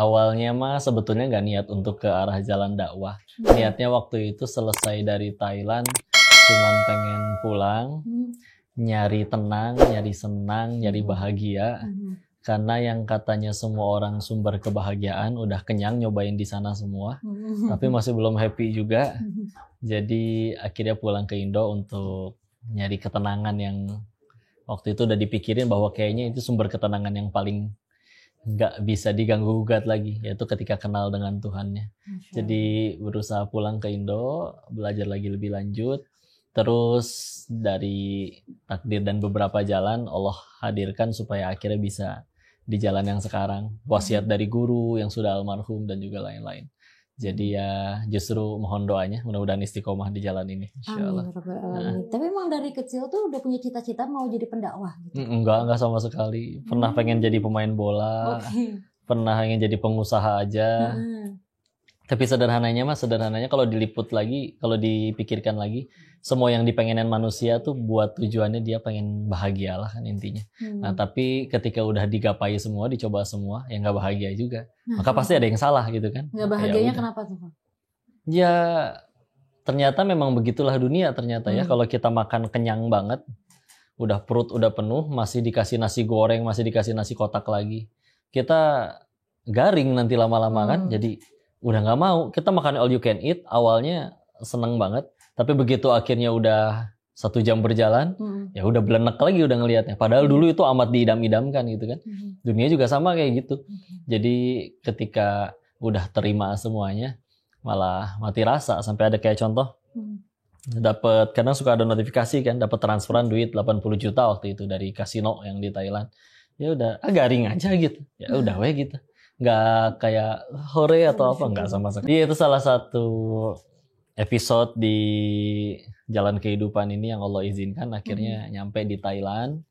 Awalnya mah sebetulnya nggak niat untuk ke arah jalan dakwah. Niatnya waktu itu selesai dari Thailand, cuman pengen pulang, nyari tenang, nyari senang, nyari bahagia. Karena yang katanya semua orang sumber kebahagiaan udah kenyang nyobain di sana semua, tapi masih belum happy juga. Jadi akhirnya pulang ke Indo untuk nyari ketenangan yang waktu itu udah dipikirin bahwa kayaknya itu sumber ketenangan yang paling nggak bisa diganggu-gugat lagi, yaitu ketika kenal dengan Tuhannya. Jadi berusaha pulang ke Indo, belajar lagi lebih lanjut. Terus dari takdir dan beberapa jalan Allah hadirkan supaya akhirnya bisa di jalan yang sekarang. Wasiat dari guru yang sudah almarhum dan juga lain-lain. Jadi ya justru mohon doanya mudah-mudahan istiqomah di jalan ini insyaallah. Amin. Tapi emang dari kecil tuh udah punya cita-cita mau jadi pendakwah gitu? Enggak sama sekali. Pernah pengen jadi pemain bola, pernah pengen jadi pengusaha aja. Tapi sederhananya kalau diliput lagi, kalau dipikirkan lagi, semua yang dipengenin manusia tuh buat tujuannya dia pengen bahagia lah kan intinya. Nah tapi ketika udah digapai semua, dicoba semua, ya nggak bahagia juga. Maka pasti ada yang salah gitu kan. Nggak bahagianya kenapa tuh Pak? Ya ternyata memang begitulah dunia ternyata ya. Kalau kita makan kenyang banget, udah perut udah penuh, masih dikasih nasi goreng, masih dikasih nasi kotak lagi, kita garing nanti lama-lama kan. Jadi udah nggak mau. Kita makan all you can eat, awalnya seneng banget, tapi begitu akhirnya udah 1 jam berjalan, ya udah belenek lagi udah ngelihatnya. Padahal dulu itu amat diidam-idamkan gitu kan. Dunia juga sama kayak gitu. Jadi ketika udah terima semuanya, malah mati rasa. Sampai ada kayak contoh, dapat kadang suka ada notifikasi kan, dapat transferan duit 80 juta waktu itu dari kasino yang di Thailand. Ya udah, garing aja gitu. Ya udah weh gitu. Nggak kayak hore atau apa, nggak sama sekali. Itu salah satu episode di jalan kehidupan ini yang Allah izinkan akhirnya nyampe di Thailand.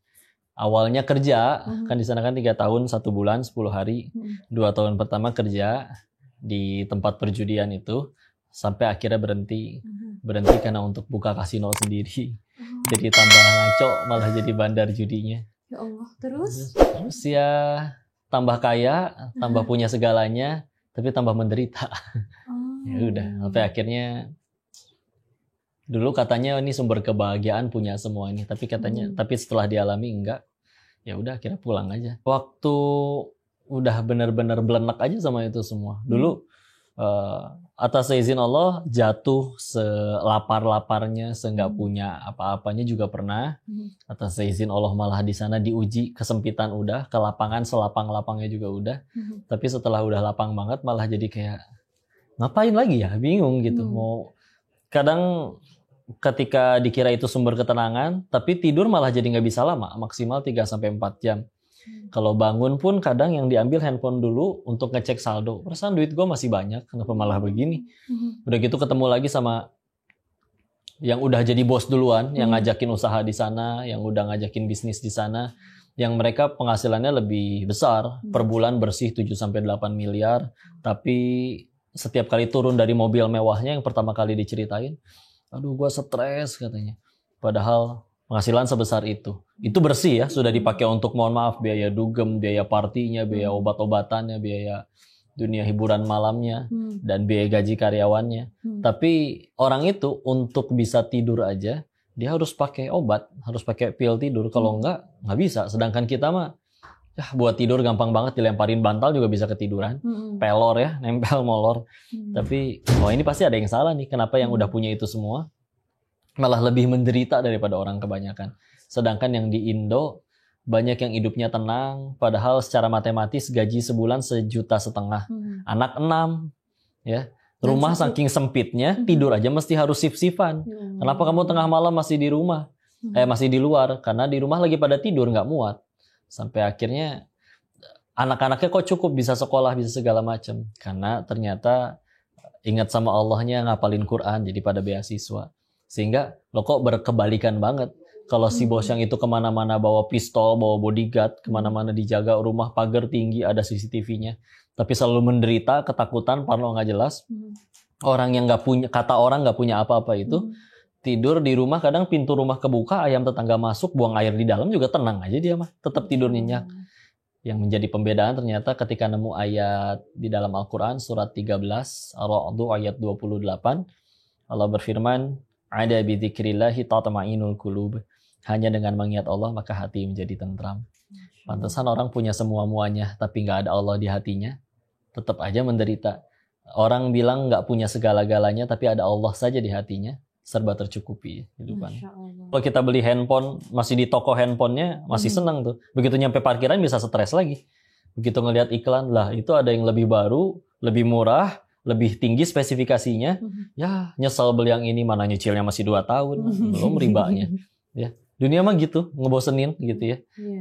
Awalnya kerja, kan di sana kan 3 tahun 1 bulan 10 hari. 2 tahun pertama kerja di tempat perjudian itu sampai akhirnya berhenti karena untuk buka kasino sendiri. Jadi tambah ngaco malah jadi bandar judinya. Ya Allah, terus ya tambah kaya, tambah punya segalanya, tapi tambah menderita. Ya udah, sampai akhirnya dulu katanya ini sumber kebahagiaan punya semua ini, tapi katanya tapi setelah dialami enggak. Ya udah akhirnya pulang aja. Waktu udah benar-benar belenek aja sama itu semua. Dulu atas izin Allah jatuh selapar-laparnya, seenggak punya apa-apanya juga pernah. Atas izin Allah malah di sana diuji kesempitan udah, ke lapangan selapang-lapangnya juga udah. Tapi setelah udah lapang banget malah jadi kayak ngapain lagi ya, bingung gitu. Mau kadang ketika dikira itu sumber ketenangan, tapi tidur malah jadi nggak bisa lama, maksimal 3-4 jam. Kalau bangun pun kadang yang diambil handphone dulu untuk ngecek saldo. Perasaan duit gue masih banyak, kenapa malah begini? Udah gitu ketemu lagi sama yang udah jadi bos duluan, yang ngajakin usaha di sana, yang udah ngajakin bisnis di sana, yang mereka penghasilannya lebih besar, per bulan bersih 7-8 miliar, tapi setiap kali turun dari mobil mewahnya yang pertama kali diceritain, aduh gue stres katanya. Padahal penghasilan sebesar itu bersih ya, sudah dipakai untuk mohon maaf biaya dugem, biaya partinya, biaya obat-obatannya, biaya dunia hiburan malamnya, dan biaya gaji karyawannya. Tapi orang itu untuk bisa tidur aja dia harus pakai obat, harus pakai pil tidur. Kalau nggak bisa. Sedangkan kita mah ya buat tidur gampang banget, dilemparin bantal juga bisa ketiduran, pelor ya, nempel molor. Tapi ini pasti ada yang salah nih. Kenapa yang udah punya itu semua malah lebih menderita daripada orang kebanyakan. Sedangkan yang di Indo banyak yang hidupnya tenang, padahal secara matematis gaji sebulan 1,5 juta. Anak 6, ya. Rumah saking sempitnya, tidur aja mesti harus sif-sifan. Kenapa kamu tengah malam masih di rumah? Masih di luar? Karena di rumah lagi pada tidur, nggak muat. Sampai akhirnya anak-anaknya kok cukup bisa sekolah, bisa segala macam. Karena ternyata ingat sama Allahnya, ngapalin Quran, jadi pada beasiswa. Sehingga lo kok berkebalikan banget. Kalau si bos yang itu kemana-mana bawa pistol, bawa bodyguard, kemana-mana dijaga, rumah pagar tinggi, ada CCTV-nya. Tapi selalu menderita, ketakutan, parno nggak jelas. Orang yang nggak punya, kata orang nggak punya apa-apa itu, tidur di rumah, kadang pintu rumah kebuka, ayam tetangga masuk, buang air di dalam juga tenang aja dia mah. Tetap tidur nyenyak. Yang menjadi pembedaan ternyata ketika nemu ayat di dalam Al-Quran surat 13 Ar-Ra'd ayat 28, Allah berfirman, ada bi dzikrillahi tatma'innul qulub. Hanya dengan mengingat Allah maka hati menjadi tentram. Pantesan orang punya semua-muanya tapi nggak ada Allah di hatinya, tetap aja menderita. Orang bilang nggak punya segala-galanya tapi ada Allah saja di hatinya, serba tercukupi hidupan. Kalau kita beli handphone, masih di toko handphonenya, masih senang tuh. Begitu nyampe parkiran bisa stres lagi. Begitu ngelihat iklan, lah itu ada yang lebih baru, lebih murah, lebih tinggi spesifikasinya. Ya nyesal beli yang ini, mana nyicilnya masih 2 tahun, belum ribanya. Ya, dunia mah gitu, ngebosenin gitu ya.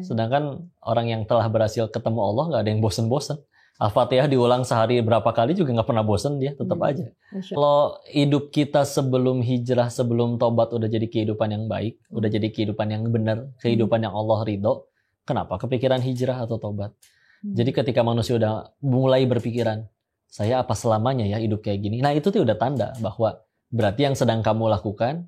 Sedangkan orang yang telah berhasil ketemu Allah nggak ada yang bosen-bosen. Al-Fatihah diulang sehari berapa kali juga nggak pernah bosen dia, tetap aja. Kalau hidup kita sebelum hijrah, sebelum tobat udah jadi kehidupan yang baik, udah jadi kehidupan yang benar, kehidupan yang Allah ridho, kenapa kepikiran hijrah atau tobat? Jadi ketika manusia udah mulai berpikiran, saya apa selamanya ya hidup kayak gini? Nah itu tuh udah tanda bahwa berarti yang sedang kamu lakukan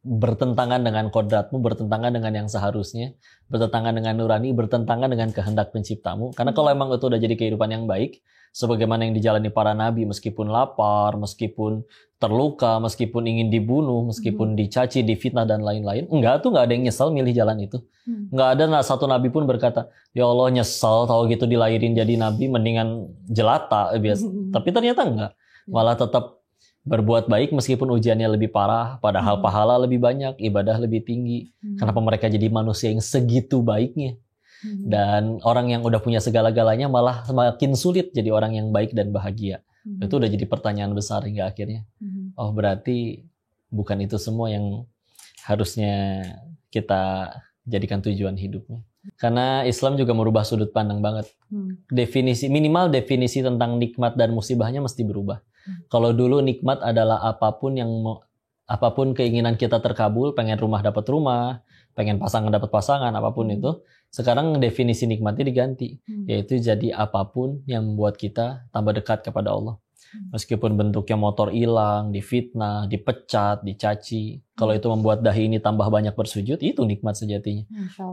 bertentangan dengan kodratmu, bertentangan dengan yang seharusnya, bertentangan dengan nurani, bertentangan dengan kehendak penciptamu. Karena kalau emang itu udah jadi kehidupan yang baik, sebagaimana yang dijalani para nabi, meskipun lapar, meskipun terluka, meskipun ingin dibunuh, meskipun dicaci, difitnah dan lain-lain, nggak ada yang nyesal milih jalan itu. Nggak ada satu nabi pun berkata, ya Allah nyesal tahu gitu dilahirin jadi nabi, mendingan jelata biasa. Tapi ternyata enggak, malah tetap berbuat baik meskipun ujiannya lebih parah, padahal pahala lebih banyak, ibadah lebih tinggi. Kenapa mereka jadi manusia yang segitu baiknya? Dan orang yang udah punya segala-galanya malah semakin sulit jadi orang yang baik dan bahagia. Itu udah jadi pertanyaan besar hingga akhirnya. Oh berarti bukan itu semua yang harusnya kita jadikan tujuan hidupnya. Karena Islam juga merubah sudut pandang banget. Minimal definisi tentang nikmat dan musibahnya mesti berubah. Kalau dulu nikmat adalah apapun keinginan kita terkabul, pengen rumah dapat rumah, pengen pasangan dapat pasangan, apapun itu. Sekarang definisi nikmatnya diganti, yaitu jadi apapun yang membuat kita tambah dekat kepada Allah. Meskipun bentuknya motor hilang, difitnah, dipecat, dicaci. Kalau itu membuat dahi ini tambah banyak bersujud, itu nikmat sejatinya.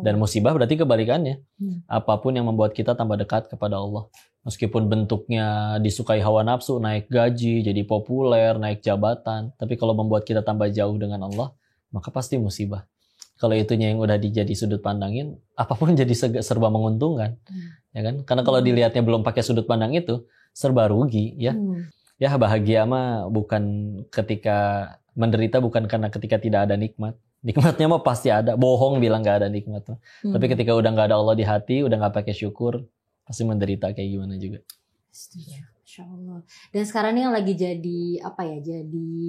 Dan musibah berarti kebalikannya. Apapun yang membuat kita tambah dekat kepada Allah. Meskipun bentuknya disukai hawa nafsu, naik gaji, jadi populer, naik jabatan. Tapi kalau membuat kita tambah jauh dengan Allah, maka pasti musibah. Kalau itunya yang udah dijadi sudut pandangin, apapun jadi serba menguntungkan. Ya kan? Karena kalau dilihatnya belum pakai sudut pandang itu, serba rugi ya. Ya bahagia mah bukan ketika menderita, bukan karena ketika tidak ada nikmat. Nikmatnya mah pasti ada. Bohong bilang nggak ada nikmat. Tapi ketika udah nggak ada Allah di hati, udah nggak pakai syukur, pasti menderita kayak gimana juga. Insya Allah. Dan sekarang ini yang lagi jadi jadi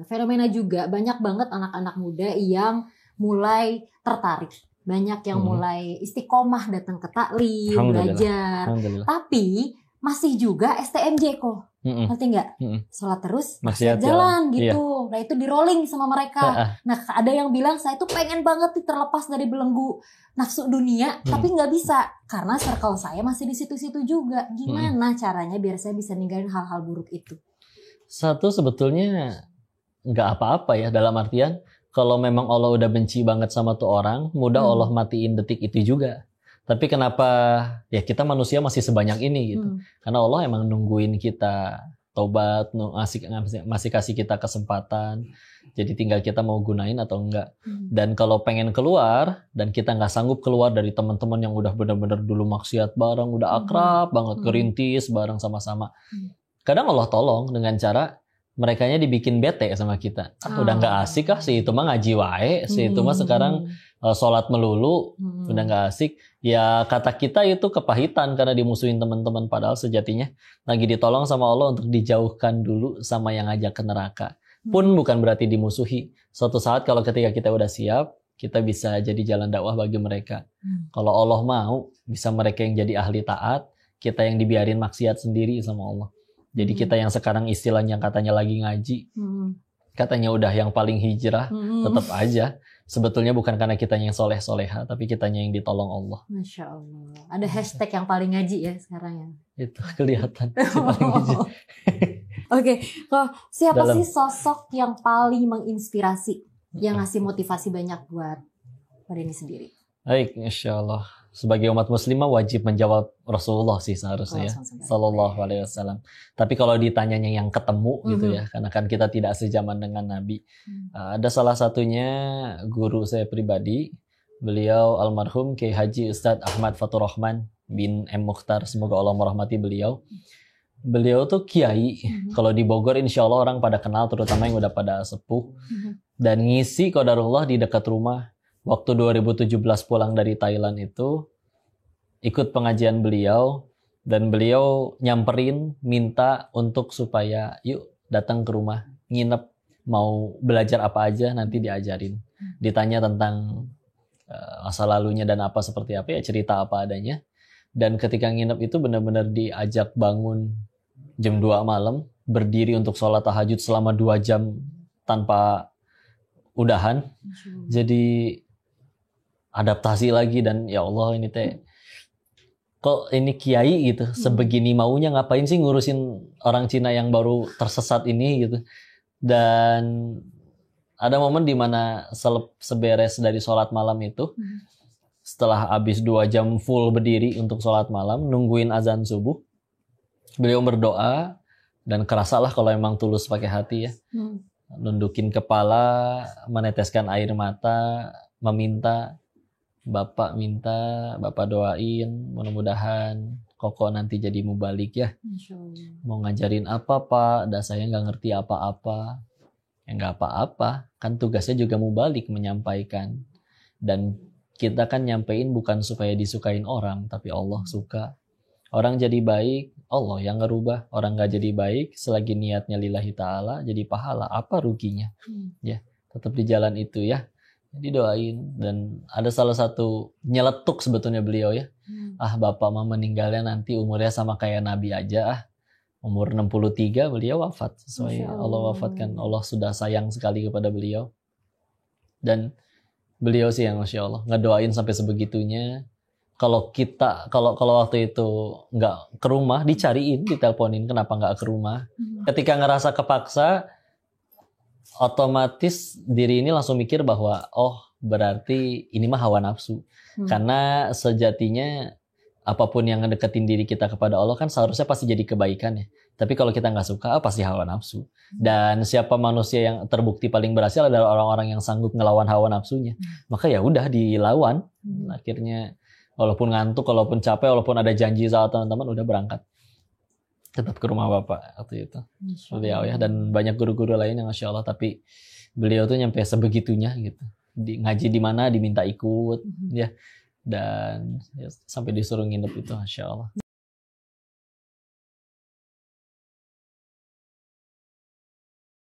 fenomena juga, banyak banget anak-anak muda yang mulai tertarik. Banyak yang mulai istiqomah datang ke taklim, belajar. Tapi masih juga STMJ kok. Ngerti nggak? Sholat terus, maksiat jalan gitu. Iya. Nah itu di rolling sama mereka. Nah ada yang bilang saya tuh pengen banget terlepas dari belenggu nafsu dunia, tapi nggak bisa karena circle saya masih di situ-situ juga. Gimana caranya biar saya bisa ninggalin hal-hal buruk itu? Satu sebetulnya nggak apa-apa ya, dalam artian kalau memang Allah udah benci banget sama tuh orang, mudah Allah matiin detik itu juga. Tapi kenapa ya kita manusia masih sebanyak ini gitu? Karena Allah emang nungguin kita tobat, masih kasih kita kesempatan. Jadi tinggal kita mau gunain atau enggak. Dan kalau pengen keluar dan kita nggak sanggup keluar dari teman-teman yang udah benar-benar dulu maksiat bareng, udah akrab banget, kerintis bareng sama-sama. Kadang Allah tolong dengan cara merekanya dibikin bete sama kita. Udah nggak asik si itu mah ngaji wae, si itu mah sekarang sholat melulu, udah nggak asik. Ya kata kita itu kepahitan karena dimusuhin teman-teman, padahal sejatinya lagi ditolong sama Allah untuk dijauhkan dulu sama yang ngajak ke neraka. Pun bukan berarti dimusuhi. Suatu saat kalau ketika kita udah siap, kita bisa jadi jalan dakwah bagi mereka. Kalau Allah mau, bisa mereka yang jadi ahli taat, kita yang dibiarin maksiat sendiri sama Allah. Jadi kita yang sekarang istilahnya katanya lagi ngaji, katanya udah yang paling hijrah, tetap aja. Sebetulnya bukan karena kitanya yang soleh-soleha, tapi kitanya yang ditolong Allah. Masya Allah. Ada hashtag yang paling ngaji ya sekarang ya? Itu kelihatan. Si paling ngaji. Oke, siapa sih sosok yang paling menginspirasi, yang ngasih motivasi banyak buat Pak Denny sendiri? Baik, insya Allah. Sebagai umat muslimah wajib menjawab Rasulullah sih seharusnya ya. Sallallahu alaihi wasallam. Tapi kalau ditanyanya yang ketemu gitu ya, karena kan kita tidak sejaman dengan Nabi. Ada salah satunya guru saya pribadi, beliau almarhum Kiai Haji Ustadz Ahmad Fatur Rahman bin M. Mukhtar. Semoga Allah merahmati beliau. Beliau tuh kiai. Kalau di Bogor insya Allah orang pada kenal, terutama yang udah pada sepuh. Dan ngisi qadarullah di dekat rumah. Waktu 2017 pulang dari Thailand itu ikut pengajian beliau dan beliau nyamperin minta untuk supaya yuk datang ke rumah nginep, mau belajar apa aja nanti diajarin. Ditanya tentang masa lalunya dan apa seperti apa ya, cerita apa adanya. Dan ketika nginep itu benar-benar diajak bangun jam 2 malam, berdiri untuk sholat tahajud selama 2 jam tanpa udahan. Jadi adaptasi lagi dan ya Allah ini teh kok ini kiai gitu sebegini maunya, ngapain sih ngurusin orang Cina yang baru tersesat ini gitu. Dan ada momen dimana seberes dari sholat malam itu, setelah habis 2 jam full berdiri untuk sholat malam nungguin azan subuh, beliau berdoa dan kerasalah kalau emang tulus pakai hati ya, nundukin kepala, meneteskan air mata, meminta, Bapak minta, Bapak doain, mudah-mudahan Koko nanti jadi mubalik ya. Mau ngajarin apa Pak? Dan saya nggak ngerti apa-apa. Ya nggak apa-apa, kan tugasnya juga mubalik menyampaikan. Dan kita kan nyampein bukan supaya disukain orang, tapi Allah suka. Orang jadi baik, Allah yang ngerubah. Orang nggak jadi baik, selagi niatnya lillahi ta'ala, jadi pahala. Apa ruginya? Ya, tetap di jalan itu ya. Didoain. Dan ada salah satu nyeletuk sebetulnya beliau ya, Bapak mah meninggalnya nanti umurnya sama kayak Nabi aja umur 63 beliau wafat sesuai Allah wafatkan. Allah sudah sayang sekali kepada beliau dan beliau sih yang Masya Allah ngedoain sampai sebegitunya. Kalau waktu itu nggak ke rumah, dicariin, diteleponin kenapa nggak ke rumah. Ketika ngerasa kepaksa, otomatis diri ini langsung mikir bahwa berarti ini mah hawa nafsu. Karena sejatinya apapun yang ngedeketin diri kita kepada Allah kan seharusnya pasti jadi kebaikan ya. Tapi kalau kita nggak suka, pasti hawa nafsu. Dan siapa manusia yang terbukti paling berhasil adalah orang-orang yang sanggup ngelawan hawa nafsunya. Maka ya udah dilawan. Akhirnya walaupun ngantuk, walaupun capek, walaupun ada janji sama teman-teman, udah berangkat. Tetap ke rumah Bapak waktu itu. Beliau ya, dan banyak guru-guru lain yang Masya Allah, tapi beliau tuh nyampe sebegitunya gitu. Ngaji di mana diminta ikut ya, dan ya, sampai disuruh nginep itu Masya Allah.